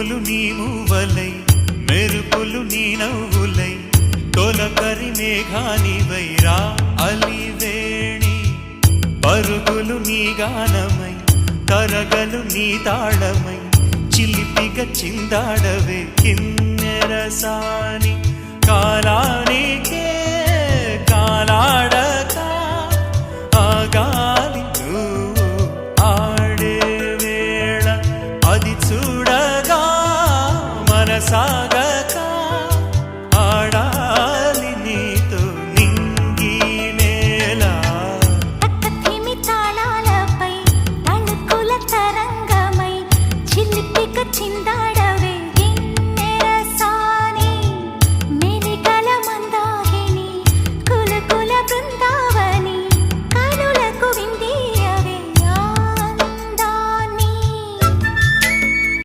పువ్వులు నీ మూవలై మెరుపులు నీ నవ్వులై తొలకరి మేఘానివై రా అలివేణి పరుగులు నీ గానమై తరగలు నీ తాళమై చిలిపిగా చిందాడవే కిన్నెరసాని కాలానికే కాలాడక ఆగాలి నువ్వు ఆడే వేళ అది చూడగా మనసాగ